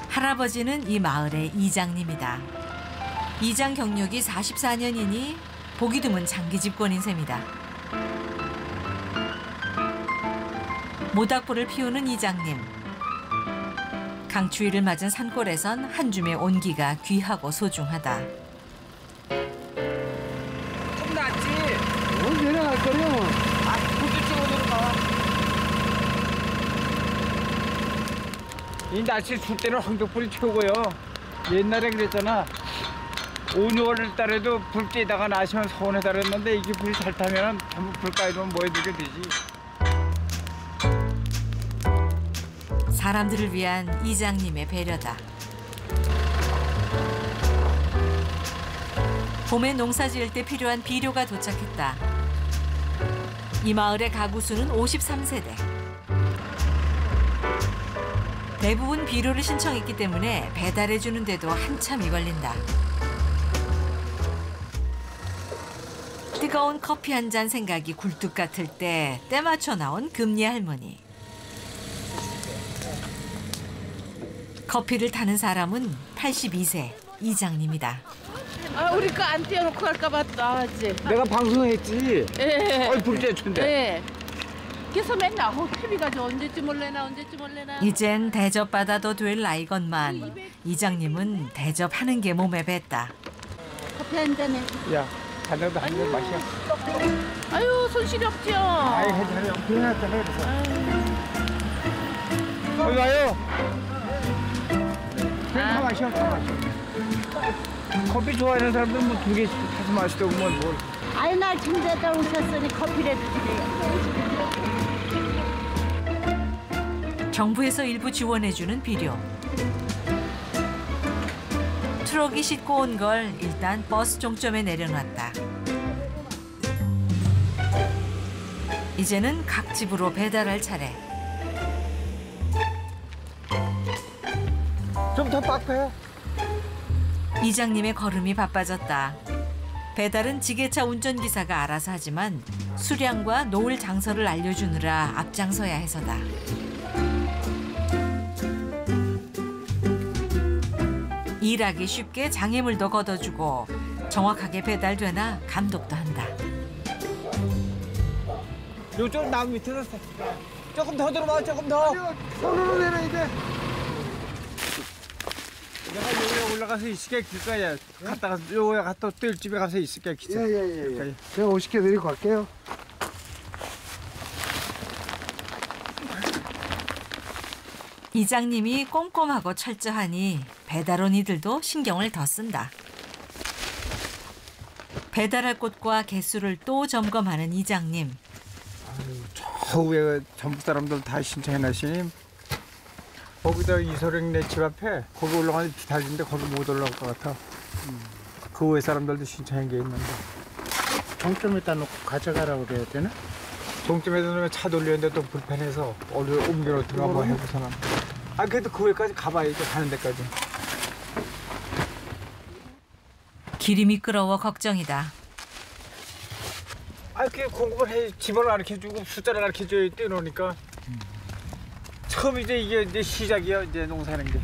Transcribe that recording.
할아버지는 이 마을의 이장님이다. 이장 경력이 44년이니 보기 드문 장기 집권인 셈이다. 모닥불을 피우는 이장님. 강추위를 맞은 산골에선 한 줌의 온기가 귀하고 소중하다. 좀 낫지? 내려갈 거요. 불도 찍어 내려가. 이 날씨 춥 때는 황토불이 최고요. 옛날에 그랬잖아. 5, 6월 달에도 불 떼다가 나시면 서운하다 그랬는데 이게 불이 잘 타면 전부 불가에 두면 모여들게 되지. 사람들을 위한 이장님의 배려다. 봄에 농사 지을 때 필요한 비료가 도착했다. 이 마을의 가구 수는 53세대. 대부분 비료를 신청했기 때문에 배달해 주는데도 한참이 걸린다. 뜨거운 커피 한 잔 생각이 굴뚝 같을 때 맞춰 나온 금리 할머니. 커피를 타는 사람은 82세 이장님이다. 아, 우리 거 안 떼어놓고 갈까봐 나왔지. 내가 방송했지. 예. 어이 불 떼준대. 예. 그래서 맨날 TV가 저 언제쯤 올래나. 이젠 대접받아도 될 나이건만 이장님은 대접하는 게 몸에 뱄다. 커피 한 잔에. 야, 자네도 한 잔 마셔. 아유, 손실이 없죠. 아이, 괜찮아요. 그래놨잖아요, 그래서. 어이 와요. 그냥 다 마셔, 다 마셔. 커피 좋아하는 사람들은 뭐 2개씩 타서 마시더고 뭘. 아유, 날 침대에다 오셨으니 커피라도 드려요. 정부에서 일부 지원해주는 비료. 트럭이 싣고 온 걸 일단 버스 종점에 내려놨다. 이제는 각 집으로 배달할 차례. 좀 더 빡해. 이장님의 걸음이 바빠졌다. 배달은 지게차 운전기사가 알아서 하지만 수량과 놓을 장소를 알려주느라 앞장서야 해서다. 일하기 쉽게 장애물도 걷어주고 정확하게 배달되나 감독도 한다. 요쪽 나무 밑에서 조금 더 들어봐, 조금 더. 손으로 내놔야 돼. 내가 여기에 올라가서 있을게 길 거야. 갔다가 여기에 갔다 또 집에 가서 있을게 기차. 예. 제가 50개 드리고 갈게요. 이장님이 꼼꼼하고 철저하니 배달 온 이들도 신경을 더 쓴다. 배달할 곳과 개수를 또 점검하는 이장님. 저 위에 전북 사람들 다 신청해놨으니 거기다 이소룡네 집 앞에 거기 올라가는 비탈인데 거기 못 올라갈 것 같아. 그 외 사람들도 신청한 게 있는데. 종점에다 놓고 가져가라고 그래야 되나? 종점에다 놓으면 차 돌리는데 또 불편해서 어디 옮겨놓든가 뭐 해보서는. 아 그래도 그 외까지 가봐야지, 가는 데까지. 길이 미끄러워 걱정이다. 아 그게 공급을 해, 집어를 가르쳐주고 숫자를 가르쳐줘야 뛰어노니까. 처음 이제 이게 이제 시작이야, 이제 농사하는 게.